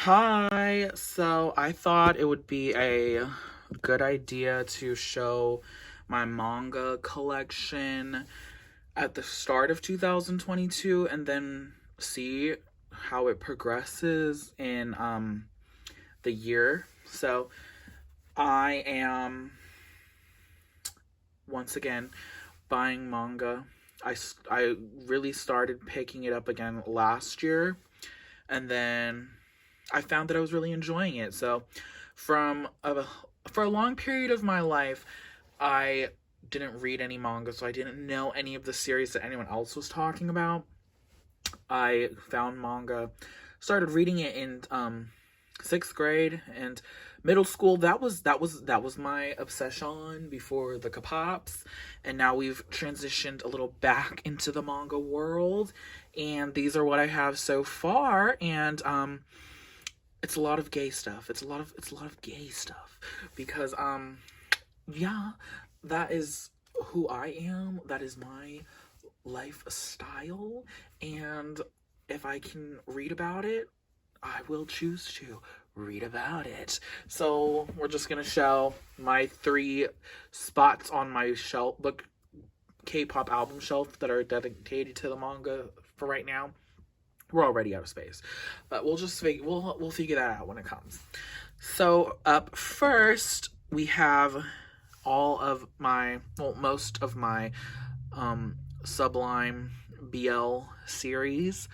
Hi, so I thought it would be a good idea to show my manga collection at the start of 2022 and then see how it progresses in the year. So I am once again buying manga. I really started picking it up again last year, and then I found that I was really enjoying it. So, from a for a long period of my life, I didn't read any manga, so I didn't know any of the series that anyone else was talking about. I found manga, started reading it in sixth grade and middle school. That was my obsession before the K-pops, and now we've transitioned a little back into the manga world, and these are what I have so far. And it's a lot of gay stuff. It's a lot of gay stuff because yeah, that is who I am. That is my lifestyle, and if I can read about it, I will choose to read about it. So we're just gonna show my three spots on my shelf, book K-pop album shelf that are dedicated to the manga for right now. We're already out of space, but we'll figure that out when it comes. So up first we have most of my Sublime BL series.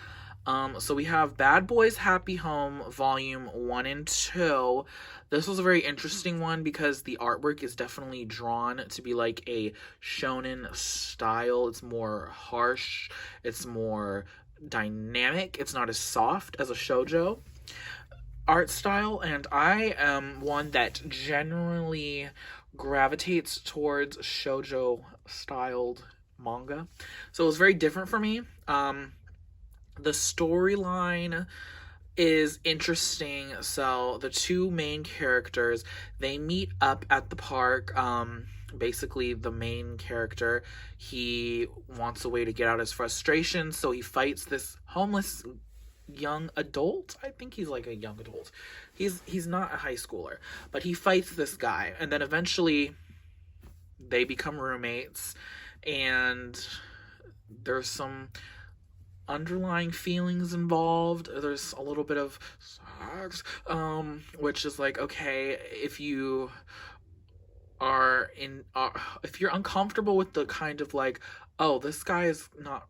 So we have Bad Boys Happy Home Volume 1 and 2. This was a very interesting one because the artwork is definitely drawn to be like a shonen style. It's more harsh, it's more dynamic, it's not as soft as a shoujo art style, and I am one that generally gravitates towards shoujo styled manga. So it was very different for me. The storyline is interesting. So the two main characters, they meet up at the park. Basically the main character, he wants a way to get out his frustration, so he fights this homeless young adult. I think he's like a young adult. He's not a high schooler, but he fights this guy, and then eventually they become roommates, and there's some underlying feelings involved. There's a little bit of sex, which is like, okay, if you're uncomfortable with the kind of like, oh, this guy is not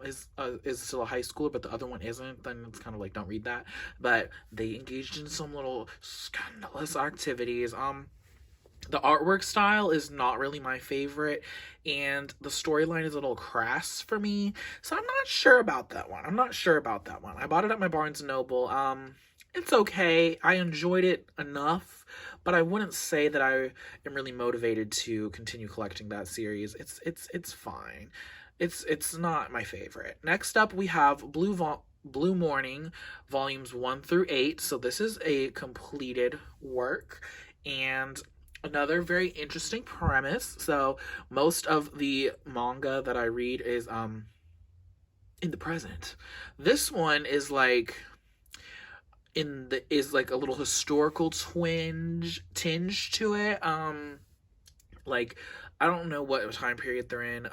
is still a high schooler, but the other one isn't, then it's kind of like, don't read that. But they engaged in some little scandalous activities. The artwork style is not really my favorite, and the storyline is a little crass for me, so I'm not sure about that one. I bought it at my Barnes & Noble. It's okay. I enjoyed it enough, but I wouldn't say that I am really motivated to continue collecting that series. It's fine. It's not my favorite. Next up, we have Blue Morning, volumes 1 through 8. So this is a completed work, and another very interesting premise. So most of the manga that I read is in the present. This one is like a little historical tinge to it. Like, I don't know what time period they're in.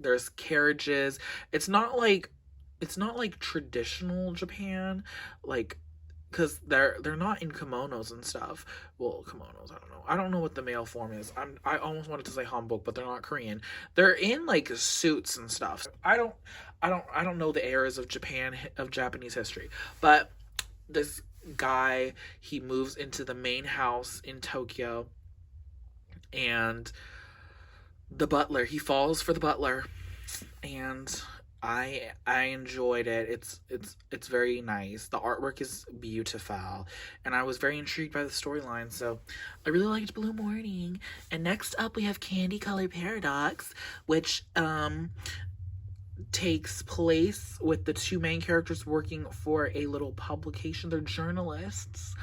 There's carriages. It's not like traditional Japan, like, because they're not in kimonos and stuff. Well, kimonos, I don't know what the male form is. I almost wanted to say hanbok, but they're not Korean. They're in like suits and stuff. I don't know the eras of Japanese history. But this guy, he moves into the main house in Tokyo, and he falls for the butler, and I enjoyed it. It's very nice. The artwork is beautiful, and I was very intrigued by the storyline, so I really liked Blue Morning. And next up we have Candy Color Paradox, which takes place with the two main characters working for a little publication. They're journalists,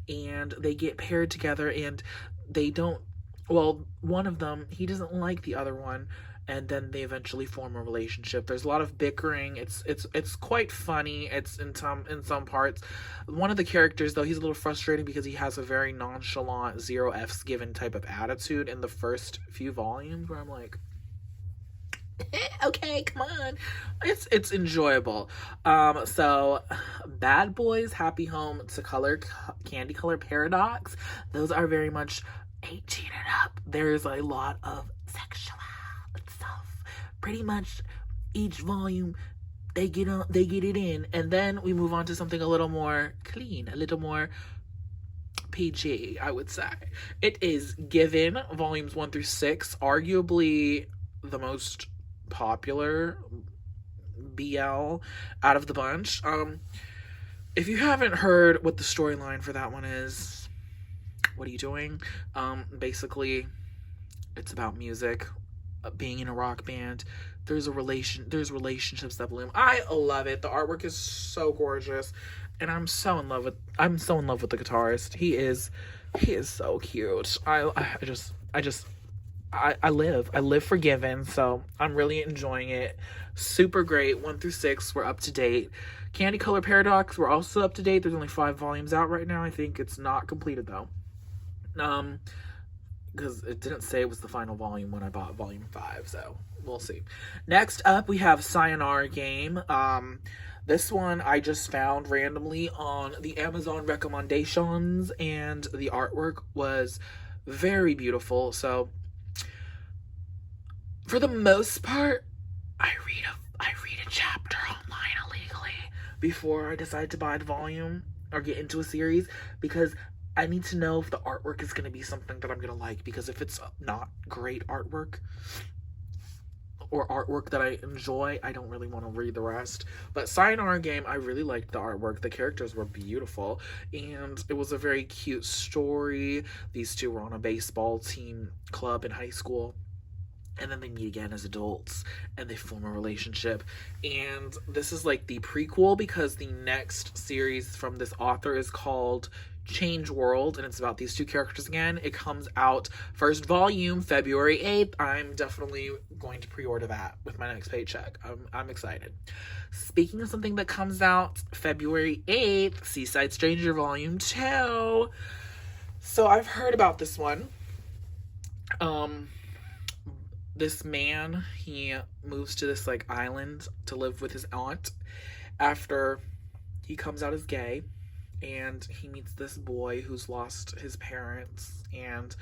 and they get paired together, and they don't well, one of them, he doesn't like the other one, and then they eventually form a relationship. There's a lot of bickering. It's quite funny. It's in some parts. One of the characters, though, he's a little frustrating because he has a very nonchalant, zero F's given type of attitude in the first few volumes, where I'm like, okay, come on. It's enjoyable. So Bad Boys Happy Home to Candy Color Paradox, those are very much 18 and up. There's a lot of sexual stuff. Pretty much each volume they get it in, and then we move on to something a little more clean, a little more PG, I would say. It is Given, volumes 1 through 6, arguably the most popular BL out of the bunch. If you haven't heard what the storyline for that one is, what are you doing? Basically, it's about music, being in a rock band. There's relationships that bloom. I love it. The artwork is so gorgeous, and I'm so in love with the guitarist. He is so cute. I live for Given, so I'm really enjoying it. Super great. 1 through 6, we're up to date. Candy Color Paradox, we're also up to date. There's only 5 volumes out right now. I think it's not completed though. Because it didn't say it was the final volume when I bought volume 5, so we'll see. Next up, we have Sayonara Game. This one I just found randomly on the Amazon recommendations, and the artwork was very beautiful. So for the most part, I read a chapter online illegally before I decide to buy the volume or get into a series, because I need to know if the artwork is going to be something that I'm going to like, because if it's not great artwork or artwork that I enjoy, I don't really want to read the rest. But Sayonara Game, I really liked the artwork. The characters were beautiful, and it was a very cute story. These two were on a baseball team club in high school, and then they meet again as adults, and they form a relationship. And this is like the prequel, because the next series from this author is called Change World, and it's about these two characters again. It comes out first volume February 8th. I'm definitely going to pre-order that with my next paycheck. I'm excited. Speaking of something that comes out February 8th, Seaside Stranger Volume 2. So I've heard about this one. This man, he moves to this like island to live with his aunt after he comes out as gay, and he meets this boy who's lost his parents, and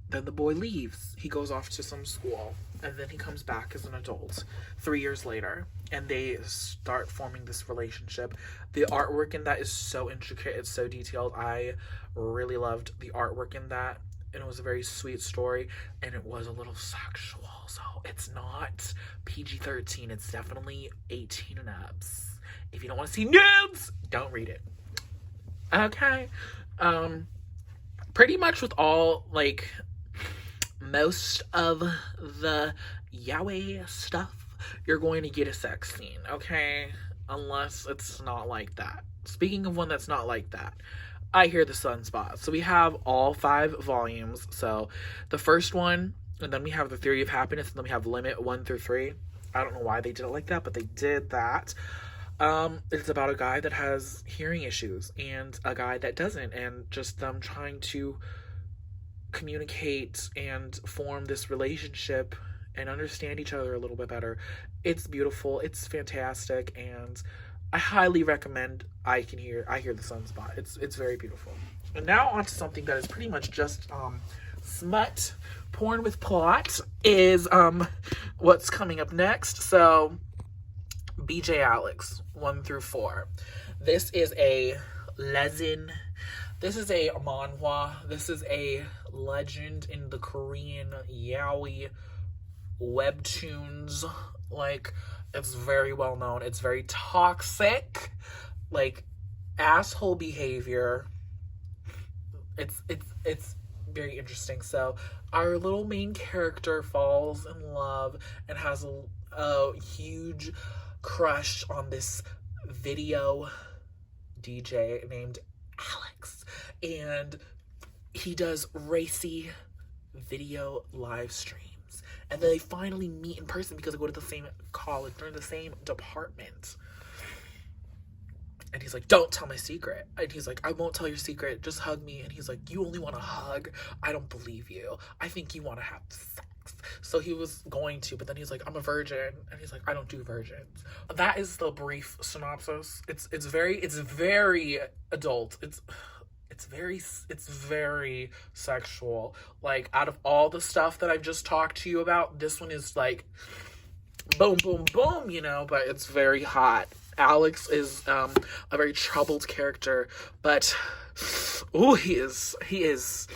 then the boy leaves. He goes off to some school, and then he comes back as an adult 3 years later, and they start forming this relationship. The artwork in that is so intricate, it's so detailed. I really loved the artwork in that, and it was a very sweet story, and it was a little sexual, so it's not PG-13, it's definitely 18 and ups. If you don't want to see nudes, don't read it. Okay. Pretty much with all, like, most of the yaoi stuff, you're going to get a sex scene, okay? Unless it's not like that. Speaking of one that's not like that, I Hear the Sunspot. So we have all 5 volumes. So the first one, and then we have The Theory of Happiness, and then we have Limit 1 through 3. I don't know why they did it like that, but they did that. It's about a guy that has hearing issues and a guy that doesn't, and just them trying to communicate and form this relationship and understand each other a little bit better. It's beautiful, it's fantastic, and I highly recommend I Hear the Sunspot. It's very beautiful. And now on to something that is pretty much just smut porn with plot is what's coming up next. So BJ Alex 1 through 4. This is a legend. This is a manhwa. This is a legend in the Korean yaoi webtoons. Like, it's very well known. It's very toxic, like asshole behavior. It's very interesting. So our little main character falls in love and has a huge crush on this video DJ named Alex, and he does racy video live streams. And then they finally meet in person because they go to the same college, they're in the same department. And he's like, don't tell my secret. And he's like, I won't tell your secret. Just hug me. And he's like, you only want a hug? I don't believe you. I think you want to have sex. So he was going to, but then he's like, I'm a virgin. And he's like, I don't do virgins. That is the brief synopsis. It's very adult. It's very sexual. Like, out of all the stuff that I've just talked to you about, this one is like boom, boom, boom, you know, but it's very hot. Alex is a very troubled character, but ooh, he is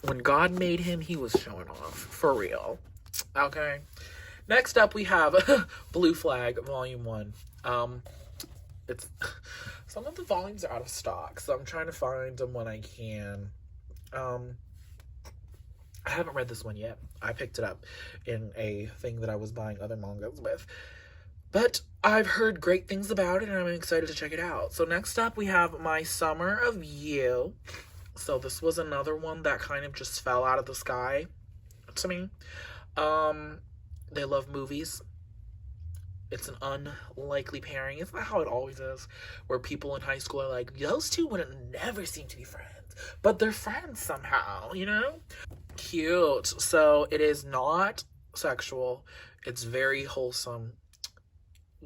when God made him, he was showing off for real. Okay. Next up we have Blue Flag Volume 1. It's some of the volumes are out of stock, so I'm trying to find them when I can. I haven't read this one yet. I picked it up in a thing that I was buying other mangas with. But I've heard great things about it, and I'm excited to check it out. So next up, we have My Summer of You. So this was another one that kind of just fell out of the sky to me. They love movies. It's an unlikely pairing. Isn't that how it always is? Where people in high school are like, those two would never seem to be friends. But they're friends somehow, you know? Cute. So it is not sexual. It's very wholesome.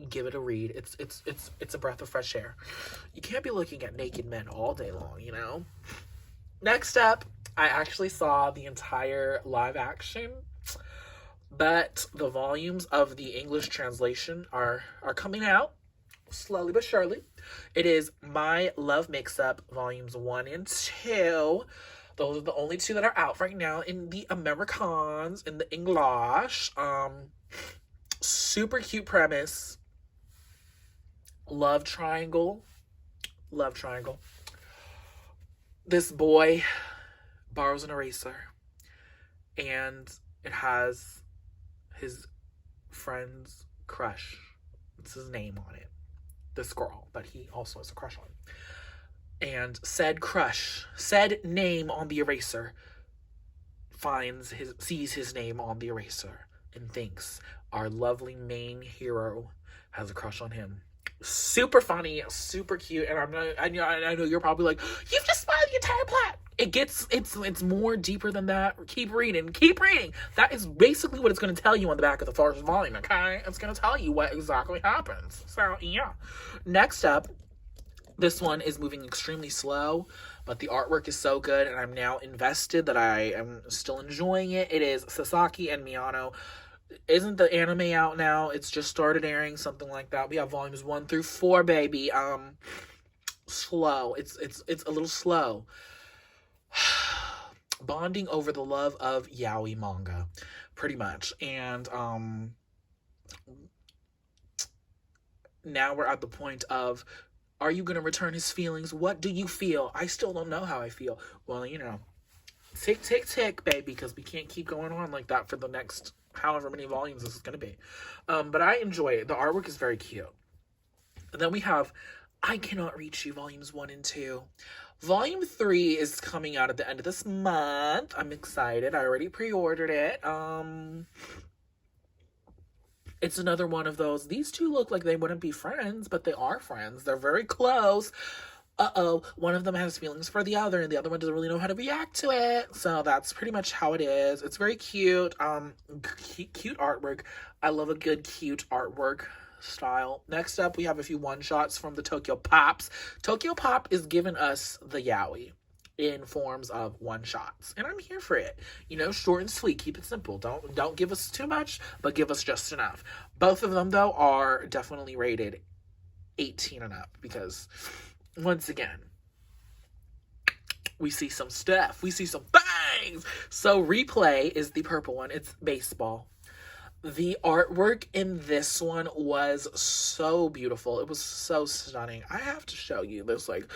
Give it a read. It's a breath of fresh air. You can't be looking at naked men all day long, you know? Next up, I actually saw the entire live action, but the volumes of the English translation are coming out slowly but surely. It is My Love Mix-Up Volumes 1 and 2. Those are the only two that are out right now in the Americans, in the English. Super cute premise. Love triangle. This boy borrows an eraser, and it has his friend's crush. It's his name on it. This girl, but he also has a crush on. And said name on the eraser, sees his name on the eraser, and thinks our lovely main hero has a crush on him. Super funny, super cute, and I know you're probably like, you've just spoiled the entire plot. It's more deeper than that. Keep reading. That is basically what it's going to tell you on the back of the first volume, okay? It's going to tell you what exactly happens. So, yeah. Next up, this one is moving extremely slow, but the artwork is so good, and I'm now invested that I am still enjoying it. It is Sasaki and Miano. Isn't the anime out now? It's just started airing, something like that. We have volumes 1 through 4, baby. Slow. It's a little slow. Bonding over the love of yaoi manga, pretty much. And now we're at the point of, are you going to return his feelings? What do you feel? I still don't know how I feel. Well, you know, tick, tick, tick, baby, because we can't keep going on like that for the next however many volumes this is going to be. But I enjoy it. The artwork is very cute. And then we have I Cannot Reach You, volumes 1 and 2. Volume 3 is coming out at the end of this month. I'm excited. I already pre-ordered it. It's another one of those. These two look like they wouldn't be friends, but they are friends. They're very close. One of them has feelings for the other, and the other one doesn't really know how to react to it. So that's pretty much how it is. It's very cute. Cute artwork. I love a good cute artwork style. Next up, we have a few one-shots from the Tokyo Pops. Tokyo Pop is giving us the yaoi in forms of one-shots, and I'm here for it. You know, short and sweet. Keep it simple. Don't give us too much, but give us just enough. Both of them, though, are definitely rated 18 and up, because once again, we see some stuff. We see some things. So Replay is the purple one. It's baseball. The artwork in this one was so beautiful. It was so stunning. I have to show you this, like,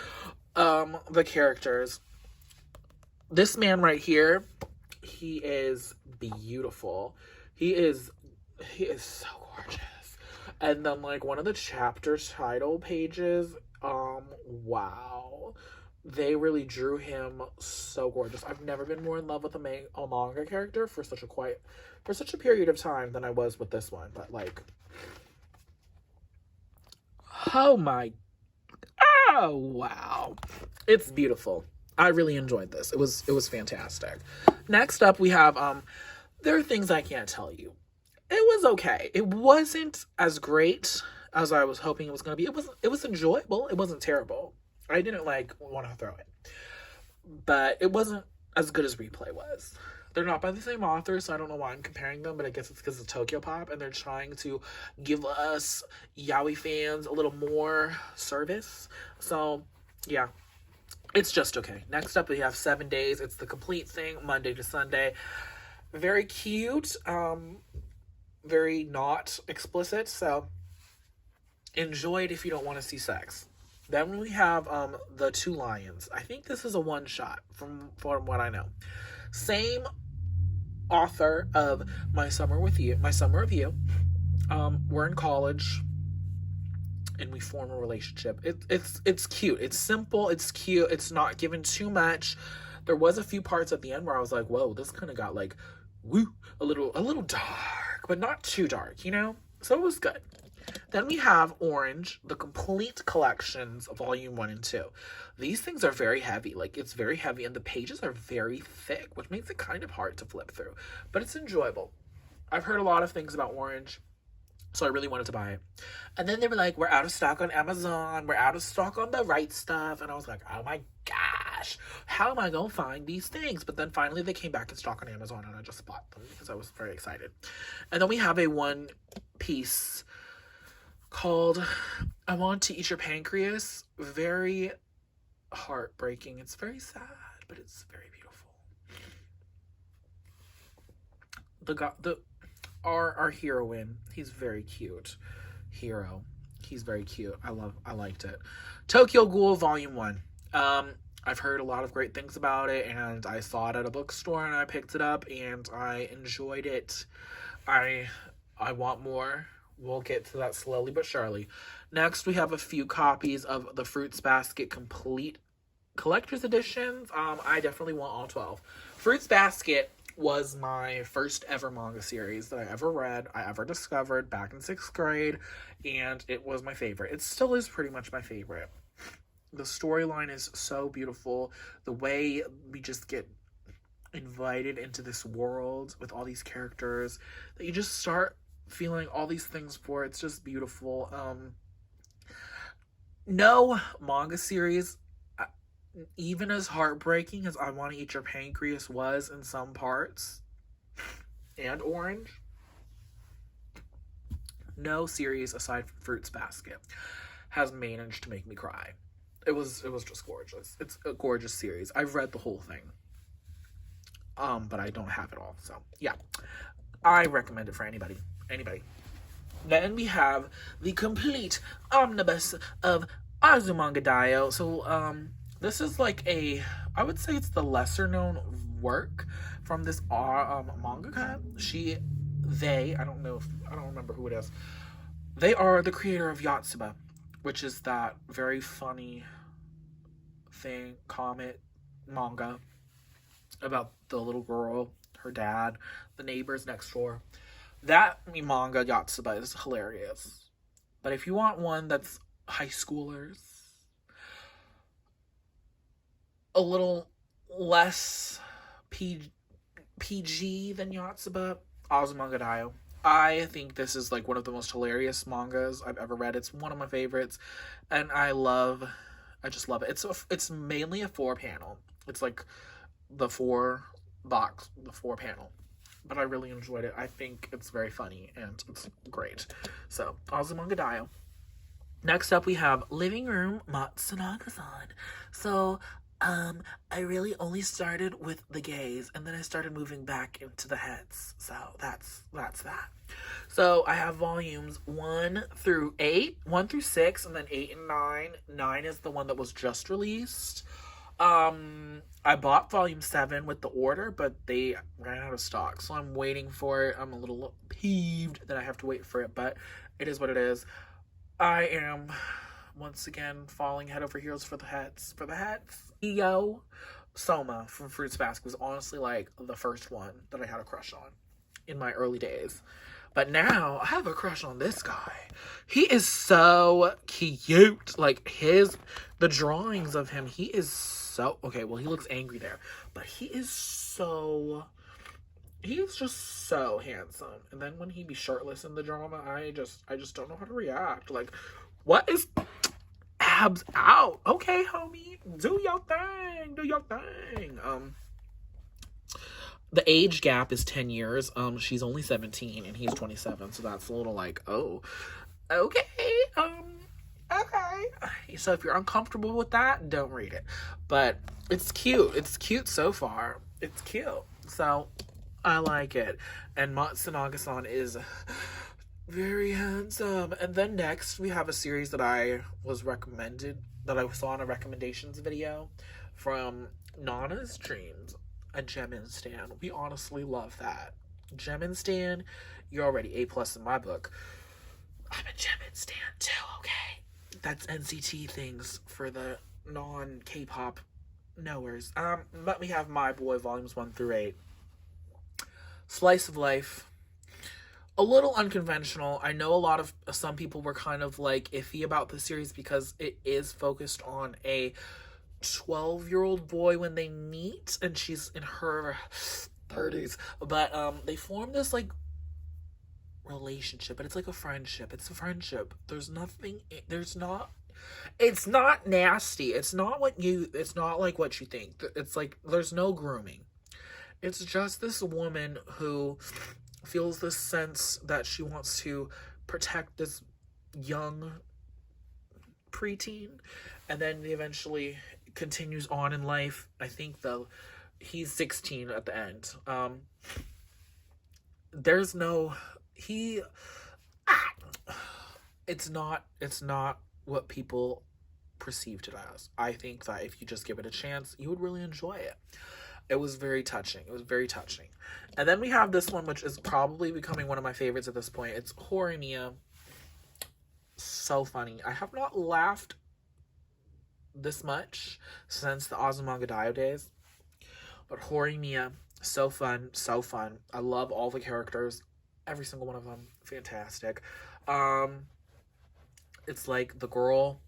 the characters. This man right here, he is beautiful. He is so gorgeous. And then, like, one of the chapter title pages, wow. they really drew him so gorgeous. I've never been more in love with a manga character for such a period of time than I was with this one. But like, oh my, oh wow, it's beautiful. I really enjoyed this. It was fantastic. Next up, we have there are things I can't tell you. It was okay. It wasn't as great as I was hoping it was going to be. It was enjoyable. It wasn't terrible. I didn't like want to throw it, but it wasn't as good as Replay was. They're not by the same author, so I don't know why I'm comparing them, but I guess it's because of Tokyo Pop, and they're trying to give us yaoi fans a little more service. So, yeah, it's just okay. Next up, we have 7 Days. It's the complete thing, Monday to Sunday. Very cute, very not explicit, so enjoy it if you don't want to see sex. Then we have The Two Lions. I think this is a one-shot from what I know. Same author of My Summer of You. We're in college and we form a relationship. It's cute. It's simple. It's cute. It's not given too much. There was a few parts at the end where I was like, whoa, this kind of got like, woo, a little dark, but not too dark, you know? So it was good. Then we have Orange, the complete collections, volume 1 and 2. These things are very heavy. Like, it's very heavy, and the pages are very thick, which makes it kind of hard to flip through. But it's enjoyable. I've heard a lot of things about Orange, so I really wanted to buy it. And then they were like, we're out of stock on Amazon. We're out of stock on the right stuff. And I was like, oh my gosh, how am I going to find these things? But then finally they came back in stock on Amazon, and I just bought them because I was very excited. And then we have a one piece called I Want to Eat Your Pancreas. Very heartbreaking. It's very sad, but it's very beautiful. Our heroine, he's very cute. He's very cute. I liked it. Tokyo Ghoul Volume 1. I've heard a lot of great things about it, and I saw it at a bookstore, and I picked it up, and I enjoyed it. I want more. We'll get to that slowly but surely. Next, we have a few copies of the Fruits Basket Complete Collector's Editions. I definitely want all 12. Fruits Basket was my first ever manga series that I ever read, I ever discovered back in 6th grade, and it was my favorite. It still is pretty much my favorite. The storyline is so beautiful. The way we just get invited into this world with all these characters that you just start feeling all these things for. It's just beautiful. No manga series, even as heartbreaking as I Want to Eat Your Pancreas was in some parts, and Orange, no series aside from Fruits Basket has managed to make me cry. It was just gorgeous. It's a gorgeous series. I've read the whole thing, but I don't have it all. So yeah, I recommend it for anybody. Then we have the complete omnibus of Azumanga Daio. So this is like I would say it's the lesser known work from this mangaka. I don't remember who it is. They are the creator of Yotsuba, which is that very funny comic manga about the little girl, her dad, the neighbors next door. That manga, Yotsuba, is hilarious. But if you want one that's high schoolers, a little less PG than Yotsuba, Azumanga Daio. I think this is like one of the most hilarious mangas I've ever read. It's one of my favorites, and I just love it. It's mainly a 4-panel. It's like the 4-panel. But I really enjoyed it. I think it's very funny, and it's great. So, Azumanga Daio. Next up, we have Living Room Matsunaga-san. So, I really only started with the gays, and then I started moving back into the heads. So, that's that. So, I have volumes 1 through 6, and then 8 and 9. 9 is the one that was just released. I bought volume 7 with the order, but they ran out of stock, so I'm waiting for it. I'm a little peeved that I have to wait for it, but it is what it is. I am once again falling head over heels for the hats. Daio Soma from Fruits Basket was honestly like the first one that I had a crush on in my early days. But now I have a crush on this guy. He is so cute. Like the drawings of him, he is so, okay, well, he looks angry there, but he is just so handsome. And then when he be shirtless in the drama, I just don't know how to react. Like, what is abs out? Okay, homie, do your thing. The age gap is 10 years. She's only 17 and he's 27, so that's a little like, oh, okay. Okay. So if you're uncomfortable with that, don't read it. But it's cute. It's cute so far. It's cute. So I like it. And Matsunaga-san is very handsome. And then next we have a series that I saw in a recommendations video from Nana's Dreams, a Gemin Stan. We honestly love that. Gemin Stan, you're already A+ in my book. I'm a Gemin Stan too, okay? That's NCT things for the non-K-pop knowers. But we have My Boy Volumes 1 through 8. Slice of life. A little unconventional. I know some people were kind of like iffy about the series because it is focused on a 12-year-old boy when they meet, and she's in her 30s. But they form this like relationship, but it's like a friendship. It's a friendship. It's not nasty. It's not like what you think. It's like there's no grooming. It's just this woman who feels this sense that she wants to protect this young preteen, and then eventually continues on in life. I think though he's 16 at the end. It's not what people perceived it as. I think that if you just give it a chance, you would really enjoy it. It was very touching. And then we have this one, which is probably becoming one of my favorites at this point. It's Horimiya. So funny. I have not laughed this much since the Azumanga Daio days. But Horimiya, so fun. I love all the characters. Every single one of them. Fantastic. It's like the girl,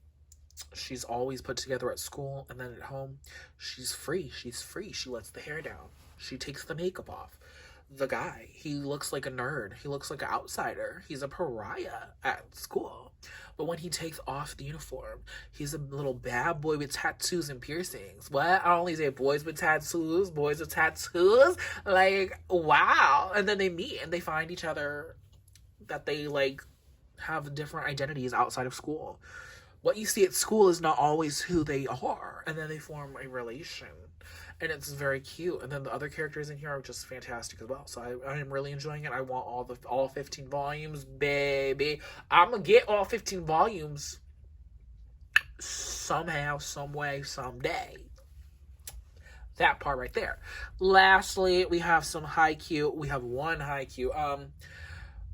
she's always put together at school, and then at home, she's free. She lets the hair down. She takes the makeup off. The guy, he looks like a nerd. He looks like an outsider. He's a pariah at school. But when he takes off the uniform, he's a little bad boy with tattoos and piercings. What? I only say boys with tattoos. Like, wow. And then they meet and they find each other, that they like have different identities outside of school. What you see at school is not always who they are. And then they form a relation. And it's very cute. And then the other characters in here are just fantastic as well. So I am really enjoying it. I want all 15 volumes, baby. I'm going to get all 15 volumes somehow, some way, someday. That part right there. Lastly, we have some haiku. We have one haiku.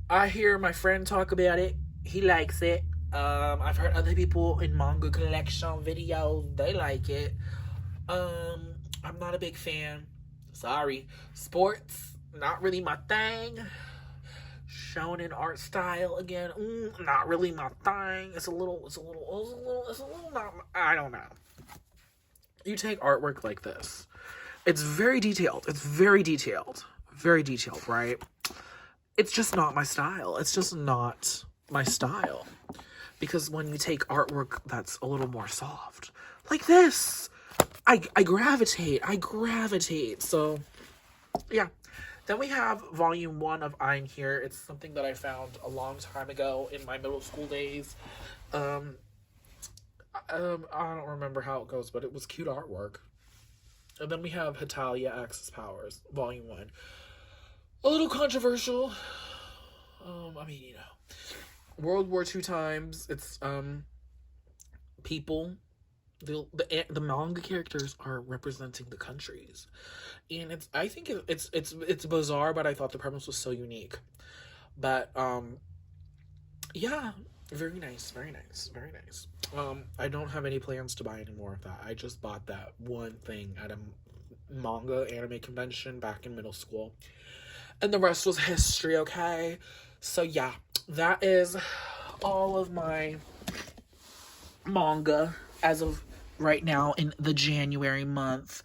I hear my friend talk about it. He likes it. I've heard other people in manga collection videos, they like it. I'm not a big fan. Sorry. Sports, not really my thing. Shonen art style again, not really my thing. It's a little not. I don't know. You take artwork like this. It's very detailed. Very detailed, right? It's just not my style. Because when you take artwork that's a little more soft, like this, I gravitate. So, yeah. Then we have volume 1 of I'm Here. It's something that I found a long time ago in my middle school days. I don't remember how it goes, but it was cute artwork. And then we have Hetalia Access Powers, volume 1. A little controversial. World War II times. It's people. The manga characters are representing the countries, and I think it's bizarre, but I thought the premise was so unique. But yeah, very nice. I don't have any plans to buy any more of that. I just bought that one thing at a manga anime convention back in middle school. And the rest was history, okay? So yeah, that is all of my manga as of right now in the January month.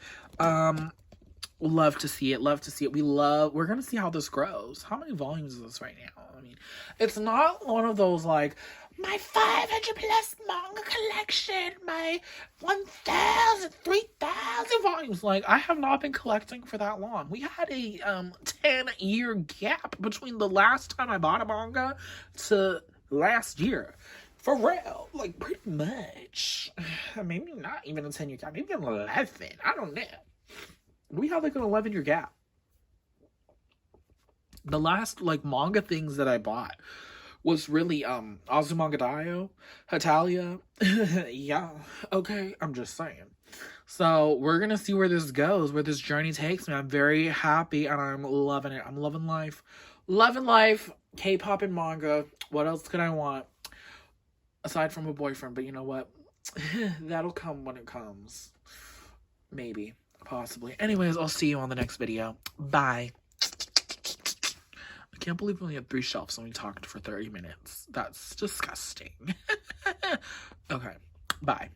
Love to see it. Love to see it. We're gonna see how this grows. How many volumes is this right now? I mean, it's not one of those like my 500 plus manga collection, my 1,000, 3,000 volumes. Like, I have not been collecting for that long. We had a 10-year gap between the last time I bought a manga to last year. For real. Like, pretty much. Maybe not even a 10-year gap. Maybe an 11. I don't know. We had like an 11-year gap. The last like manga things that I bought was really Azumanga Daio, Hatalia. Yeah, okay, I'm just saying. So we're gonna see where this goes, where this journey takes me. I'm very happy and I'm loving it. I'm loving life. Loving life, K-pop and manga. What else could I want? Aside from a boyfriend, but you know what? That'll come when it comes. Maybe. Possibly. Anyways, I'll see you on the next video. Bye. I can't believe we only had 3 shelves and we talked for 30 minutes. That's disgusting. Okay. Bye.